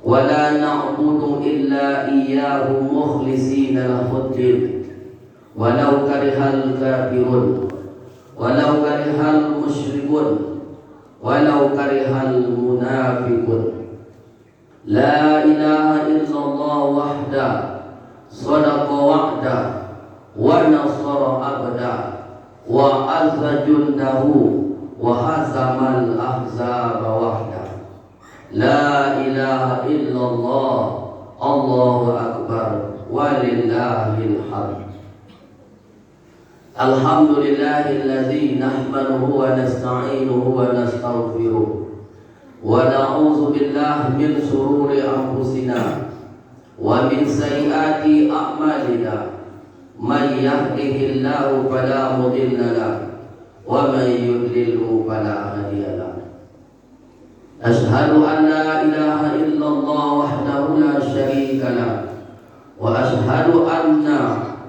ولا نعبد إلا إياه مخلصين له الدين ولو كره الكافرون ولو كره المشركون ولو كره المنافقون لا إله إلا الله وحده صدق وعده ونصر عبده وأعز جنده وهزم الأحزاب وحده لا إله إلا الله الله أكبر ولله الحمد الحمد لله الذي نحمده ونستعينه ونستغفره ونعوذ بالله من شرور أنفسنا ومن سيئات أعمالنا من يهده الله فلا مضل له ومن يضلل فلا هادي له أشهد أن لا إله إلا الله وحده لا شريك له وأشهد أن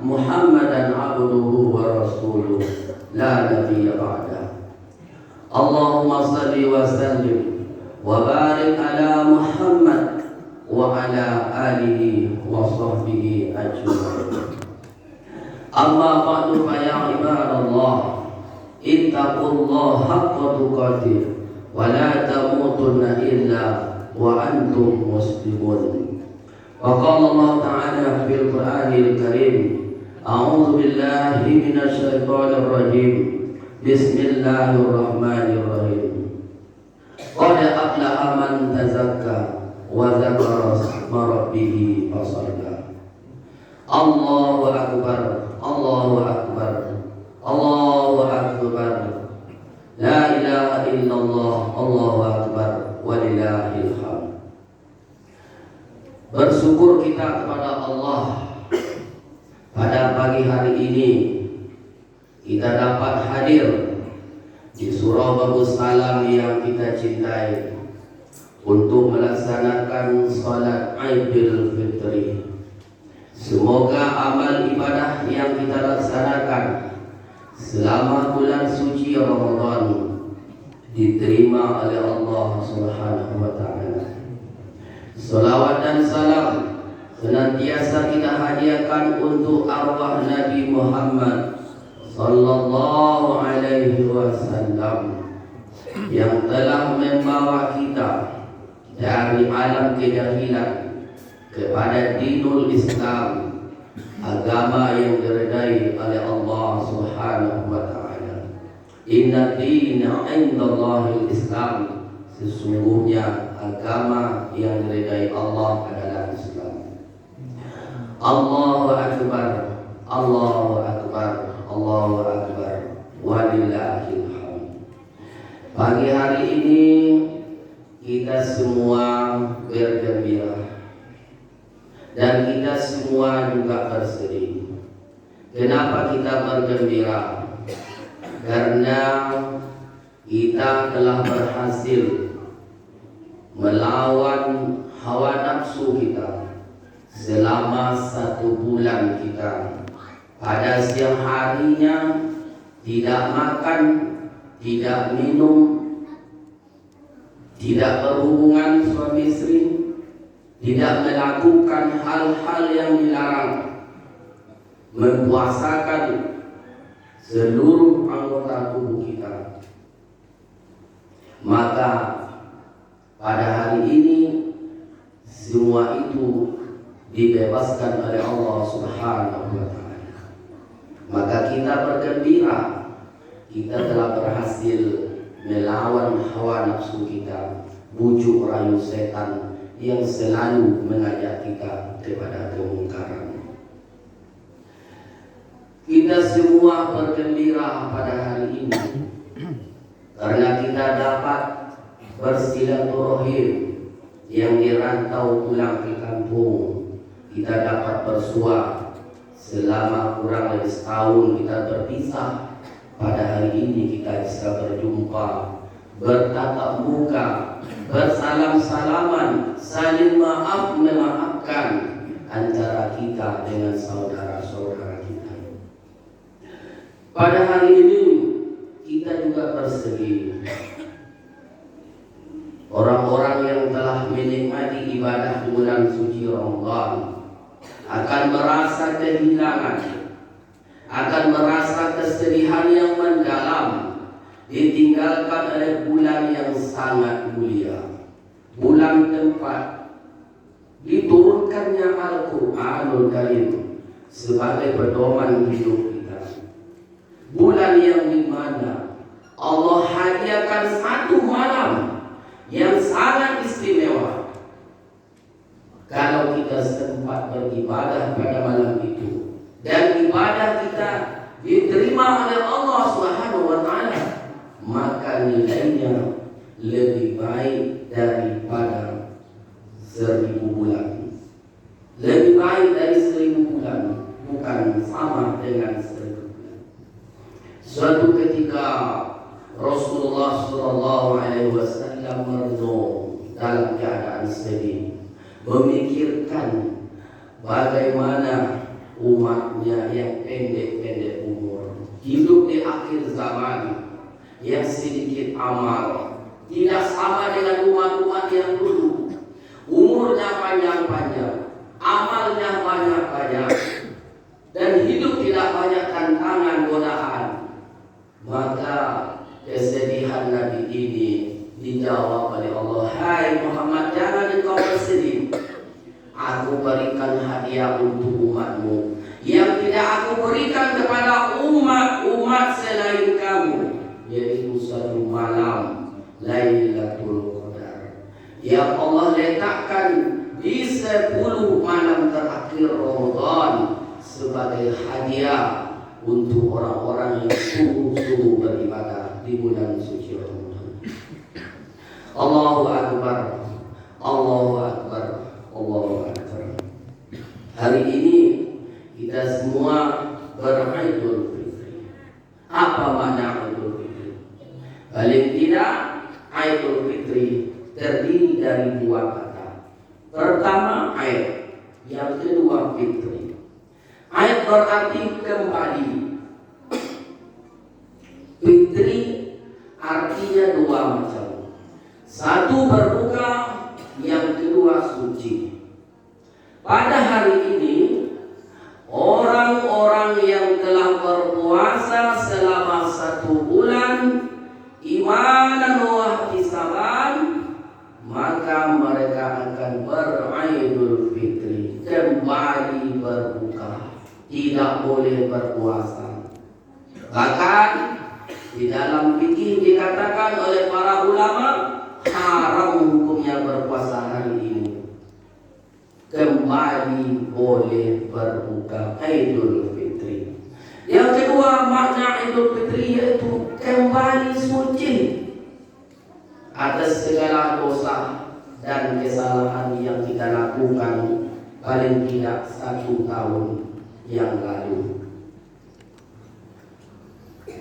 محمدا عبده ورسوله لا نبي بعده اللهم صل وسلم وبارك على محمد وعلى آله وصحبه أجمعين أما بعد فيا عباد الله اتقوا الله حق تقاته ولا تموتن إلا وأنتم مسلمون وقال الله تعالى في القرآن الكريم أعوذ بالله من الشيطان الرجيم بسم الله الرحمن الرحيم قد أفلح من تزكى وذكر اسم ربه فصلى الله أكبر الله أكبر الله أكبر لا إله إلا الله الله أكبر ولله الحمد. Bersyukur kita kepada Allah pada pagi hari ini kita dapat hadir di surau Babu Salam yang kita cintai untuk melaksanakan salat Idul Fitri. Semoga amal ibadah yang kita laksanakan selama bulan suci Ramadan diterima oleh Allah Subhanahu wa taala. Salawat dan salam senantiasa kita hadiahkan untuk arwah Nabi Muhammad sallallahu alaihi wasallam yang telah membawa kita dari alam kejahilan kepada dinul Islam, agama yang diridai oleh Allah Subhanahu wa taala. Inna dina 'indallahil Islam, sesungguhnya agama yang diridai Allah adalah Islam. Allahu akbar, Allahu akbar, Allahu akbar, walillahil hamd. Pagi hari ini kita semua bergembira dan kita semua juga bersedih. Kenapa kita bergembira? Karena kita telah berhasil melawan hawa nafsu kita selama 1 bulan kita. Pada siang harinya tidak makan, tidak minum, tidak berhubungan suami istri, tidak melakukan hal-hal yang dilarang, mempuasakan seluruh anggota tubuh kita. Maka pada hari ini semua itu dibebaskan oleh Allah Subhanahu wa taala. Maka kita bergembira, kita telah berhasil melawan hawa nafsu kita, bujuk rayu setan yang selalu mengajak kita kepada kemungkaran. Kita semua bergembira pada hari ini karena kita dapat bersilaturahim yang dirantau pulang ke kampung. Kita dapat bersua selama kurang lebih setahun kita berpisah. Pada hari ini kita bisa berjumpa, bertatap muka, bersalam-salaman, saling maaf memaafkan antara kita dengan saudara-saudara kita. Pada hari ini kita juga bersedih Orang-orang yang telah menikmati ibadah bulan suci Ramadan akan merasa kehilangan, akan merasa kesedihan yang mendalam, ditinggalkan oleh bulan yang sangat mulia, bulan tempat diturunkannya Al-Quranul Karim sebagai pedoman hidup kita, bulan yang dimana Allah hadiahkan satu malam yang sangat istimewa. Kalau kita sempat beribadah pada malam itu dan ibadah kita diterima oleh Allah Subhanahu wa taala, maka nilainya lebih baik daripada 1000 bulan. Lebih baik dari 1000 bulan, bukan sama dengan 1000 bulan. Suatu ketika Rasulullah Shallallahu Alaihi Wasallam merenung dalam keadaan sedih, memikirkan bagaimana umatnya yang pendek-pendek umur, hidup di akhir zaman, yang sedikit amal, tidak sama dengan umat-umat yang dulu. Umurnya panjang-panjang, amalnya banyak-banyak, dan hidup tidak banyak tantangan godaan. Maka kesedihan Nabi ini dijawab oleh Allah, "Hai Muhammad, jangan engkau bersedih. Aku berikan hadiah untuk umatmu yang tidak aku berikan kepada umat-umat selain kamu, yaitu satu malam Lailatul Qadar yang Allah letakkan di 10 malam terakhir Ramadan sebagai hadiah untuk orang-orang yang sungguh-sungguh beribadah di bulan suci Ramadan." Allahu Akbar, Allahu Akbar, Allahu Akbar. Hari ini kita semua beridul fitri. Apa makna Idul Fitri? Paling tidak, Idul Fitri terdiri dari 2 kata. Pertama, Aid, yang kedua Fitri. Aid berarti kembali. Fitri artinya 2 macam. Satu berbuka, yang kedua suci. Pada hari ini, orang-orang yang telah berpuasa selama 1 bulan imanan wa ihtisaban, maka mereka akan beridul fitri, kembali berbuka, tidak boleh berpuasa. Bahkan di dalam fikih dikatakan oleh para ulama, haram hukumnya berpuasa hari ini. Kembali boleh berbuka Idul Fitri. Yang kedua, makna Idul Fitri yaitu kembali suci atas segala dosa dan kesalahan yang kita lakukan paling tidak 1 tahun yang lalu.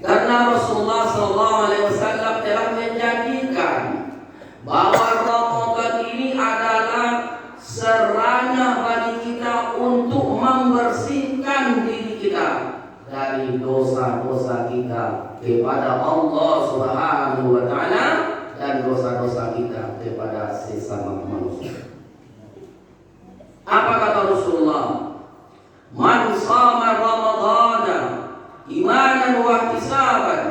Karena Rasulullah SAW telah menjanjikan bahwa Ramadan ini adalah sarana bagi kita untuk membersihkan diri kita dari dosa-dosa kita kepada Allah Subhanahu wa taala dan dosa-dosa kita kepada sesama manusia. Apa kata Rasulullah? Man shama Ramadhana imanan wa ihtisaban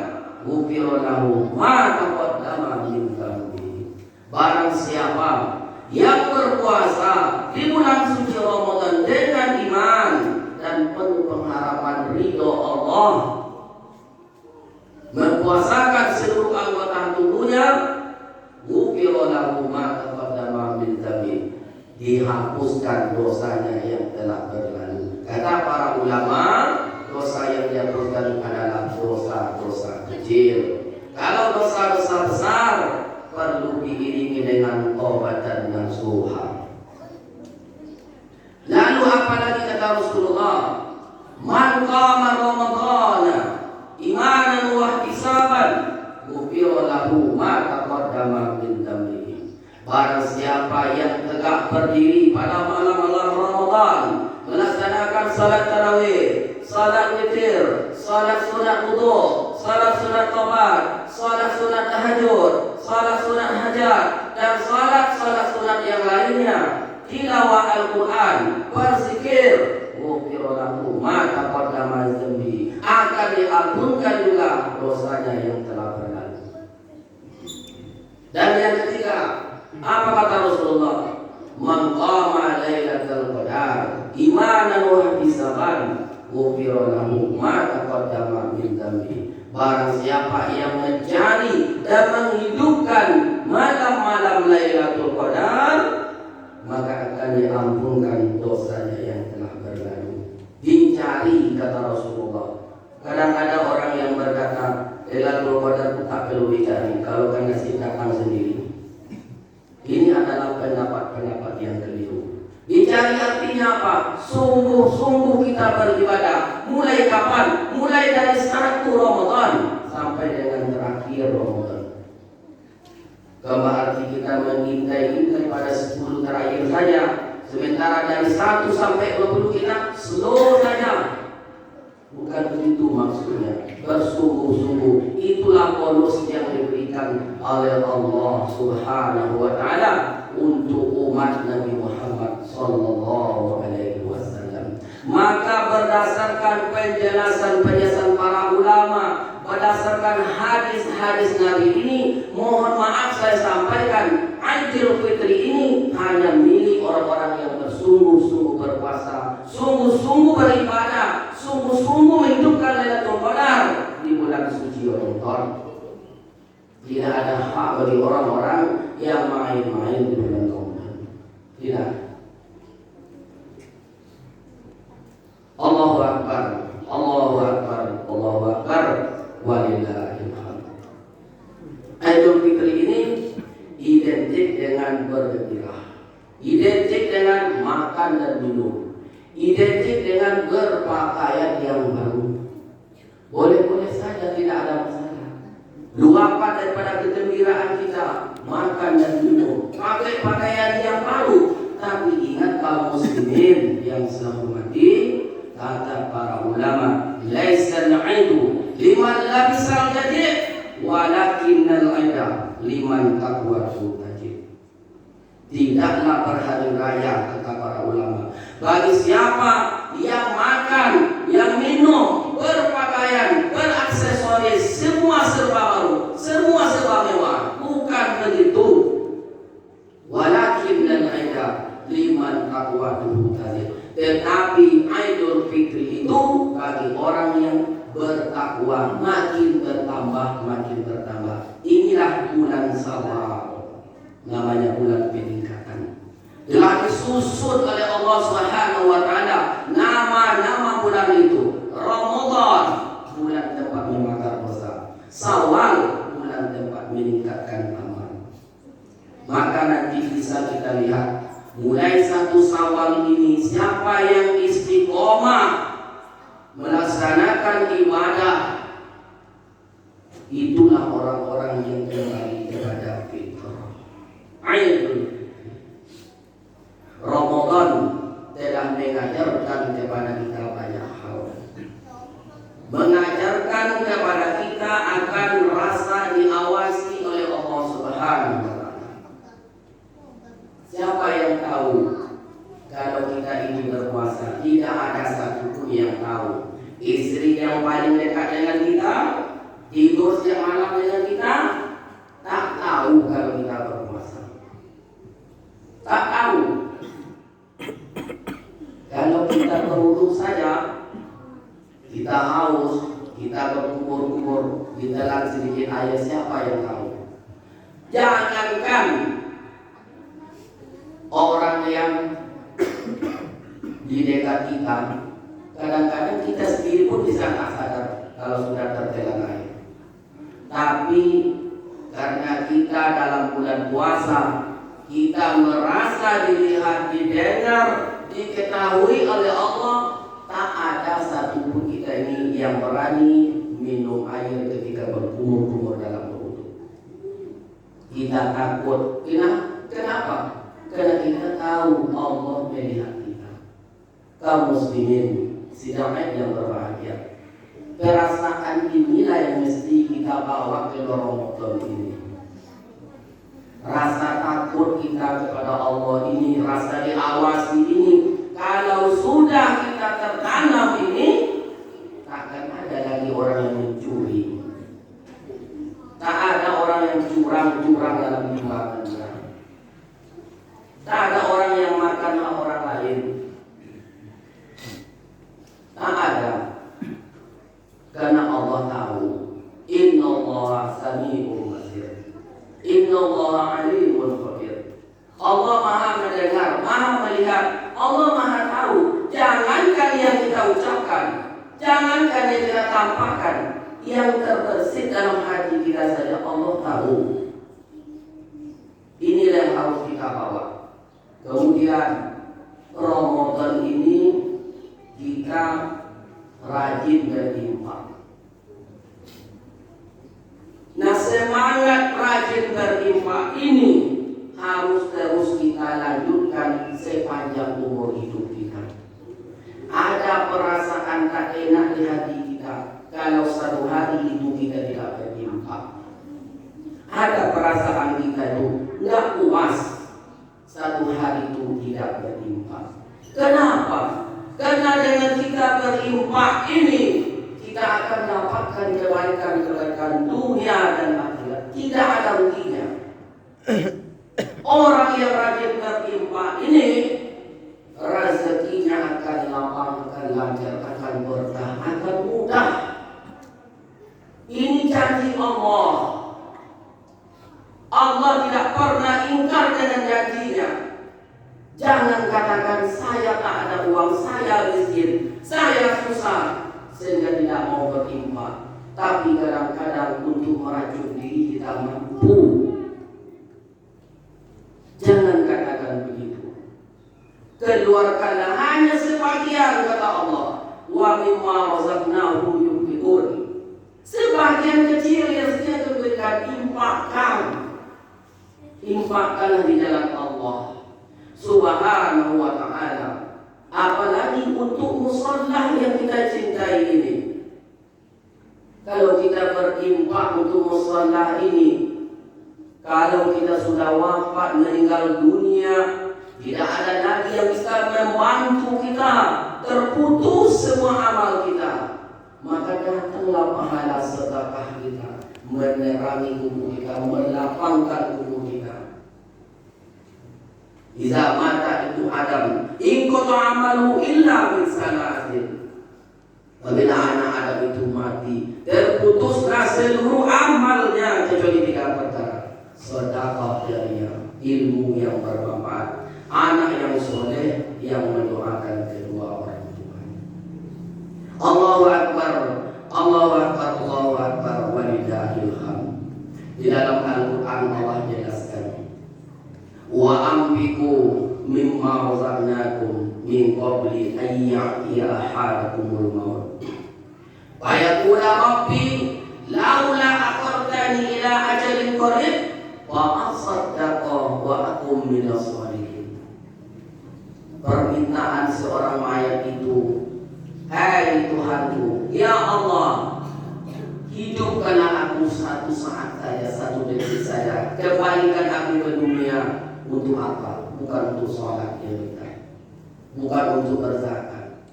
ghufira lahu ma taqaddama min dhanbi. Barang siapa yang berpuasa di bulan suci Ramadan dengan iman dan penuh pengharapan ridho Allah, mempuasakan seluruh anggota tubuhnya, ghufira lahu ma taqaddama min dhanbi, dihapuskan dosanya yang telah berlalu. Kata para ulama, dosa yang dihapuskan adalah dosa-dosa kecil. Kalau dosa-dosa besar perlu diiringi dengan obatan nasuha. Lalu apalagi kata Rasulullah, man qama ramadhana imanan wa ihtisaban ghufira lahu ma taqaddama min dhanbihi. Barang siapa yang tegak berdiri pada malam-malam Ramadan, melaksanakan salat tarawih, salat witir, salat sunat wudu, salat sunat taubat, salat sunat tahajud, salat sunat hajat, dan salat sunat yang lainnya, tilawah Al-Quran, berzikir, ghufirallahu ma taqaddama dzambi, akan diampunkan juga dosanya yang telah berlalu. Dan yang ketiga, apa kata Rasulullah? Man qama lailatul qadar imanan wa ihtisaban ghufirallahu ma taqaddama min dzambi. Barang siapa yang mencari dan menghidupkan malam-malam Lailatul Qadar, maka akan diampunkan dosanya yang telah berlalu. Dicari, kata Rasulullah. Kadang-kadang orang yang berkata Lailatul Qadar tak perlu dicari, kalau kan nasib datang sendiri. Ini adalah pendapat-pendapat yang keliru. Dicari artinya apa? Sungguh-sungguh kita beribadah. Mulai kapan? Mulai dari 1 Ramadan sampai dengan terakhir Ramadan. Kalau arti kita mengintai pada 10 terakhir saja, sementara dari 1 sampai 20 kita slow saja. Bukan begitu maksudnya. Bersungguh-sungguh. Itulah bonus yang diberikan oleh Allah Subhanahu wa Ta'ala untuk umat Nabi Muhammad sallallahu alaihi wasallam. Maka berdasarkan penjelasan para ulama, berdasarkan hadis-hadis Nabi ini, mohon maaf saya sampaikan, Idul Fitri ini hanya milik orang-orang yang bersungguh-sungguh berpuasa, sungguh-sungguh beribadah, sungguh-sungguh menghidupkan Lailatul Qadar di bulan suci Ramadan. Tidak ada hak bagi orang-orang yang main-main di bulan Ramadan. Tidak. Allahu Akbar, Allahu Akbar, Allahu Akbar, walillahil hamd. Idul Fitri ini identik dengan bergembira, identik dengan makan dan minum, identik dengan berpakaian yang baru. Boleh-boleh saja, tidak ada masalah. Luapan daripada kegembiraan kita, makan dan minum, pakai pakaian yang baru. Tapi ingat kaum muslimin yang saya hormati, kata para ulama, laisa al-aidu liman labisal jadid, walakinnal aida liman taqwatu tajid. Tidaklah berhari raya, kata para ulama, bagi siapa yang makan, yang minum, berpakaian, beraksesoris, semua serba baru, semua serba mewah. Bukan begitu. Walakinnal aida liman taqwatu tajid. Tetapi Idul Fitri itu bagi orang yang bertakwa, makin bertambah, makin bertambah. Inilah bulan Sabar, namanya bulan peningkatan. Telah disusun oleh Allah Subhanahu wa Ta'ala nama-nama bulan itu. Ramadan, bulan tempat membakar dosa. Syawal, bulan tempat meningkatkan amal. Maka nanti bisa kita lihat, mulai 1 Syawal ini, siapa yang istiqomah melaksanakan ibadah, itulah orang-orang yang kembali kepada fitrah. Idul Ramadan telah mengajarkan kepada kita banyak hal, mengajarkan kepada kita akan rasa diawasi oleh Allah Subhanahu wa Ta'ala. Siapa yang tahu kalau kita ini berpuasa? Tidak ada satupun yang tahu. Istri yang paling dekat dengan kita, tidur setiap malam dengan kita, tak tahu kalau kita berpuasa. Tak tahu. Kalau kita berwudu saja, kita haus, kita berkumur-kumur, ditelan sedikit air, siapa yang tahu? Jangankan orang yang di dekat kita, kadang-kadang kita sendiri pun bisa tak sadar kalau sudah tertelan air. Tapi karena kita dalam bulan puasa, kita merasa dilihat, didengar, diketahui oleh Allah, tak ada satupun kita ini yang berani minum air ketika berkumur-kumur dalam berwudu. Kita takut. Kenapa? Karena kita tahu Allah melihat kita. Kaum muslimin sidang yang berbahagia, perasaan inilah yang mesti kita bawa ke Ramadan ini. Rasa takut kita kepada Allah ini, rasa diawasi ini, kalau sudah kita tertanam ini, takkan ada lagi orang yang mencuri. Tak ada orang yang curang-curang dalam timbangannya. Tak ada orang yang makan hak orang lain. Tak ada. Karena Allah tahu. Innallaha sami'un basir. Innallaha alimun khabir. Allah Maha mendengar, Maha melihat, Allah Maha tahu. Jangankan yang kita ucapkan, jangankan yang kita tampakkan, yang terbersit dalam hati kita saja Allah tahu. Inilah yang harus kita bawa. Kemudian Ramadan ini kita rajin berinfak. Nah, semangat rajin berinfak ini harus terus kita lanjutkan sepanjang umur hidup kita. Ada perasaan tak enak di hati kita kalau satu hari itu kita tidak berinfak. Ada perasaan kita itu nggak puas satu hari itu tidak berinfak. Kenapa? Karena dengan kita berinfak ini kita akan dapatkan kebaikan-kebaikan dunia dan akhirat. Tidak ada ruginya. Orang yang rajin berinfak ini rezekinya akan lapang, akan lancar, akan berkah, akan mudah. Ini janji Allah. Allah tidak pernah ingkar dengan janjinya. Jangan katakan saya tak ada uang, saya miskin, saya susah, sehingga tidak mau berinfak. Tapi kadang-kadang untuk meracun diri kita mampu. Jangan katakan begitu. Keluarkanlah hanya sebagian, kata Allah. Wa mimma razaqnahum yunfiqun. Sebagian kecil yang saya berikan, infakkan. Infakkanlah di jalan Allah Subhanahu wa ta'ala. Apalagi untuk musholah yang kita cintai ini. Kalau kita berinfak untuk musholah ini, kalau kita sudah wafat meninggal dunia, tidak ada lagi yang bisa membantu kita, terputus semua amal kita, maka datanglah pahala sedekah kita, menerangi tubuh kita, melapangkan tubuh kita. Iza mata itu Adam, in qata amalu illa min salatin. Apabila anak Adam itu mati, terputuslah seluruh amalnya kecuali 3 perkara. Sedekah jariyah, ilmu yang bermanfaat, anak yang soleh yang mendoakan kedua orang tuanya. Allahu Akbar, Allahu Akbar, Allahu Akbar, walillahil hamd. Di dalam Al-Quran Allah jelaskan, wa ambiku mimma razaqnakum min qabli an ya'tiya ahadakumul maut fayaqula rabbi laula akhartani ila ajalin qarib wa asaddaqa wa akum minas shalihin. Permintaan seorang mayat itu, hai Tuhanku, ya Allah, hidupkanlah aku satu saat saja, satu detik saja, kembalikan aku ke dunia. Untuk apa? Bukan untuk sholat ya kita, bukan untuk berzakat,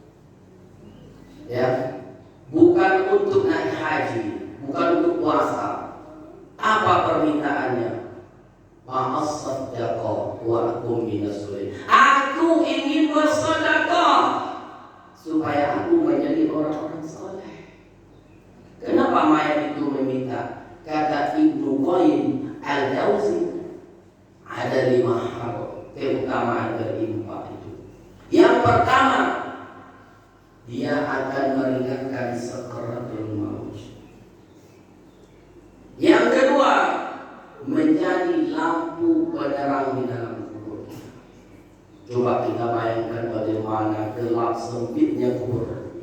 ya, bukan untuk naik haji, bukan untuk puasa. Apa permintaannya? Ma'as-sadaqah wa akum minas sholihin. Aku ingin bersedekah supaya aku menjadi orang-orang soleh. Kenapa mayat itu meminta? Kata Ibnu Qayyim Al-Jauzi, ada 5 hal keutamaan berinfak itu. Yang pertama, dia akan meringankan sakaratul maut. Yang kedua, menjadi lampu penerang di dalam kubur. Coba kita bayangkan bagaimana gelap sempitnya kubur.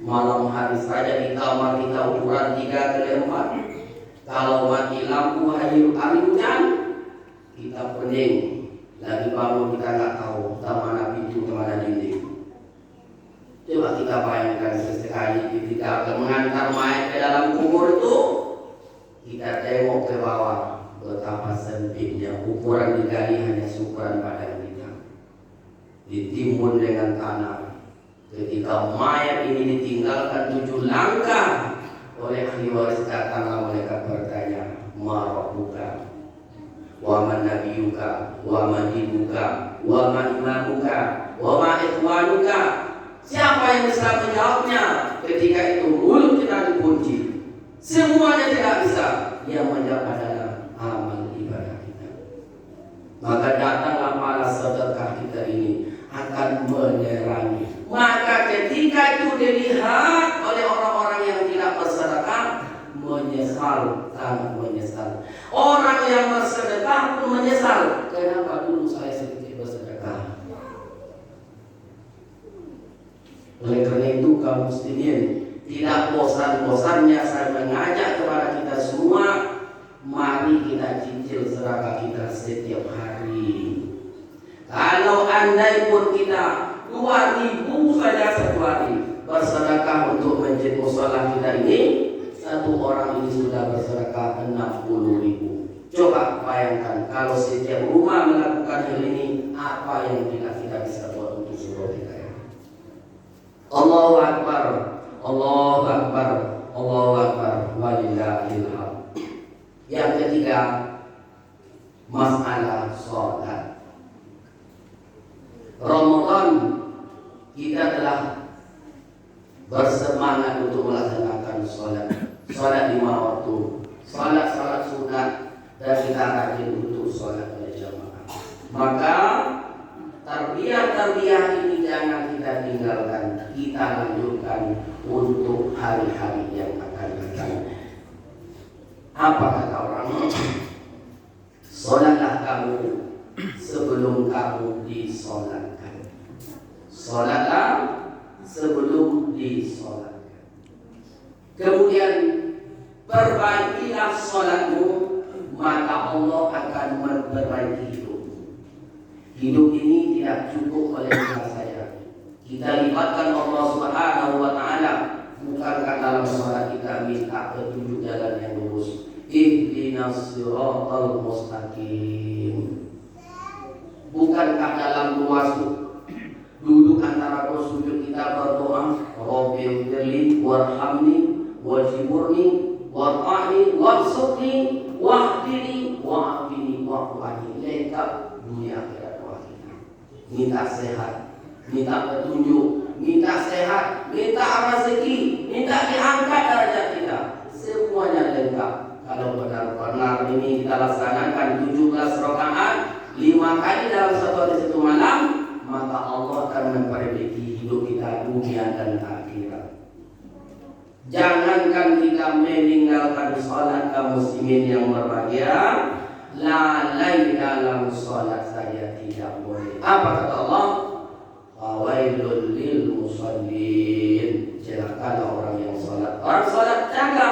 Malam hari saja di kamar kita ukuran 3x4. Kalau mati lampu hari hujan, kita pening, lagi bangun kita nggak tahu mana pintu, mana dinding. Coba kita bayangkan sesekali ketika mengantar mayat ke dalam kubur itu, kita tengok ke bawah, betapa betapa sempitnya ukuran digali hanya ukuran badan kita, ditimbun dengan tanah. Ketika mayat ini ditinggalkan 7 langkah oleh ahli waris, datanglah malaikat bertanya, ma rabbuka wa man nabiyuka wa man dinuka wa man imamuka wa ma ikhwanuka. Siapa yang bisa menjawabnya? Ketika itu mulut kita dikunci, semuanya tidak bisa. Yang menjawab adalah amal ibadah kita. Maka datanglah malas sedekah kita ini akan menerangi. Maka ketika itu dilihat oleh orang-orang yang tidak bersedekah, menyesal, sangat menyesal. Orang yang bersedekah pun menyesal. Kenapa dulu saya sedikit bersedekah? Oleh karena itu kaum muslimin, tidak bosan-bosannya saya mengajak kepada kita semua, mari kita cicil sedekah kita setiap hari. Kalau andai pun kita 2.000 saja satu hari bersedekah untuk masjid mushola kita ini, satu orang ini sudah bersedekah 60.000. Coba bayangkan kalau setiap rumah melakukan hal ini, apa yang kita bisa buat untuk surga kita ya. Allahu Akbar, Allahu Akbar, Allahu Akbar, walillahil hamd. Yang ketiga, masalah sholat. Ramadan kita telah bersemangat untuk melaksanakan sholat 5 waktu, sholat sunat, dan kita rajin untuk sholat berjamaah. Maka tarbiyah ini jangan kita tinggalkan, kita lanjutkan untuk hari-hari yang akan datang. Apa kata orang? Sholatlah kamu sebelum kamu disolatkan. Sholatlah sebelum disolatkan. Kemudian perbaikilah sholatmu, maka Allah akan memperbaiki hidupmu. Hidup ini tidak cukup oleh kita saja. Kita libatkan Allah Subhanahu wa Ta'ala. Bukankah dalam sholat kita minta petunjuk jalan yang lurus? Ihdinas siratal mustaqim. Bukankah dalam doa duduk antara sujud kita berdoa, Rabbighfirli warhamni wajburni warfa'ni warzuqni wahdini wa'afini wa'afani. Lengkap dunia akhirat doa kita. Minta sehat, minta petunjuk, minta sehat, minta rezeki, minta diangkat derajat kita. Semuanya lengkap. Kalau benar-benar ini kita laksanakan 17 rakaat 5 kali dalam satu malam, maka Allah akan memperbaiki hidup kita dunia dan akhirat. Jangankan kita meninggalkan sholat kaum muslimin yang berbahagia, lalai dalam sholat saja tidak boleh. Apa kata Allah? Fawailul lil musallin. Celakalah orang yang sholat. Orang sholat jaga.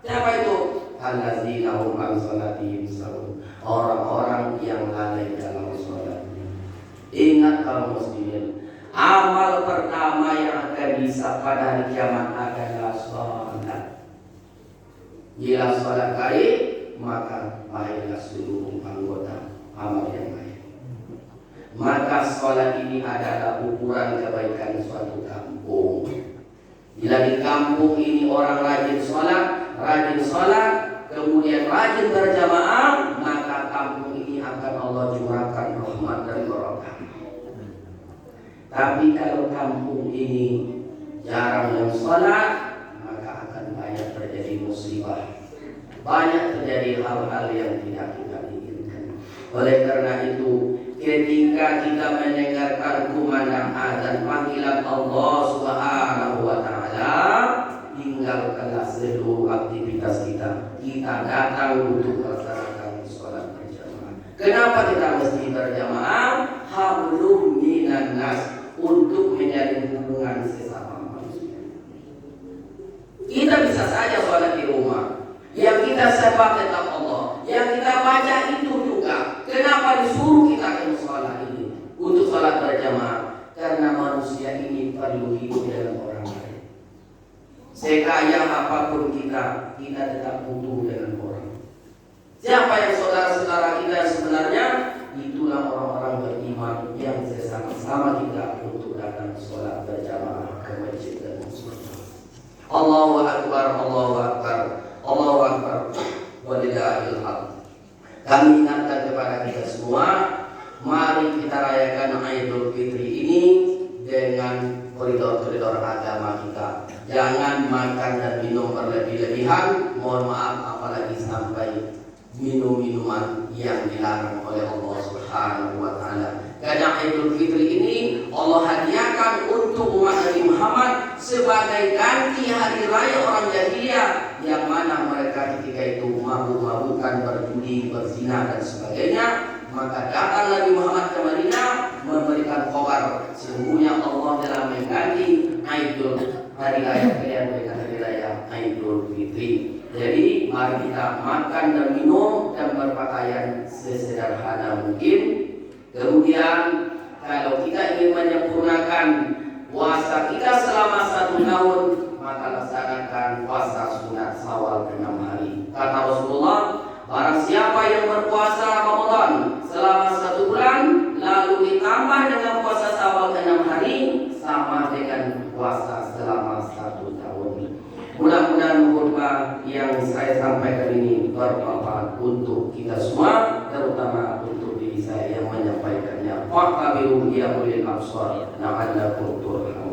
Siapa itu? Allazina hum an sholatihim sahun. Orang-orang yang lalai dalam sholat. Ingat kaum muslimin, amal pertama yang akan dihisab pada hari kiamat adalah sholat. Jika sholat baik, maka baiklah seluruh anggota amal yang baik. Maka sholat ini adalah ukuran kebaikan suatu kampung. Bila di kampung ini orang rajin sholat, kemudian rajin berjamaah, maka kampung ini akan Allah curahkan rahmat dan barokah. Tapi kalau kampung ini jarang yang sholat, maka akan banyak terjadi musibah, banyak terjadi hal-hal yang tidak kita inginkan. Oleh karena itu, ketika kita mendengarkan kumandang azan panggilan Allah Subhanahu wa Ta'ala, tinggalkanlah seluruh aktivitas kita. Kita datang untuk melaksanakan sholat berjamaah. Kenapa kita mesti berjamaah? Hablum minan nas, untuk menjalin hubungan sesama manusia. Kita bisa saja sholat di rumah. Yang kita sebab tentang Allah, yang kita baca itu juga. Kenapa disuruh kita ke sholat ini? Untuk sholat berjamaah. Karena manusia ini perlu hidup dengan orang lain. Sekaya apapun kita tetap butuh dengan orang. Siapa yang saudara-saudara kita sebenarnya? Itulah orang-orang beriman yang bersama kita untuk datang sholat berjamaah ke masjid dan musola. Allahu Akbar, Allahu Akbar, Allahu Akbar, walillahil hamd. Kami ingatkan kepada kita semua, mari kita rayakan Idul Fitri ini dengan koridor-koridor agama kita. Jangan makan dan minum berlebih-lebihan. Mohon maaf, apalagi sampai minum-minuman yang dilarang oleh Allah Subhanahu wa Ta'ala. Karena Idul Fitri ini Allah hadiahkan untuk umat Nabi Muhammad sebagai ganti hari raya orang jahiliyah, yang mana mereka ketika itu mabuk-mabukan, berjudi, berzina dan sebagainya. Maka datang Nabi Muhammad ke Madinah memberikan kabar, sesungguhnya Allah telah mengganti Idul hari raya kalian dengan hari raya Idul Fitri. Jadi mari kita makan dan minum dan berpakaian sesederhana mungkin. Kemudian kalau kita ingin menyempurnakan puasa kita selama 1 tahun, maka laksanakan puasa sunat Syawal 6 hari. Kata Rasulullah, barang siapa yang berpuasa Ramadan selama 1 bulan, lalu ditambah dengan puasa Syawal 6 hari, sama dengan puasa selama 1 tahun. Mudah-mudahan khutbah yang saya sampaikan ini bermanfaat untuk kita semua, terutama untuk diri saya yang menyampaikannya. Fa'tabiru ya ulil absar la'allakum turhamun.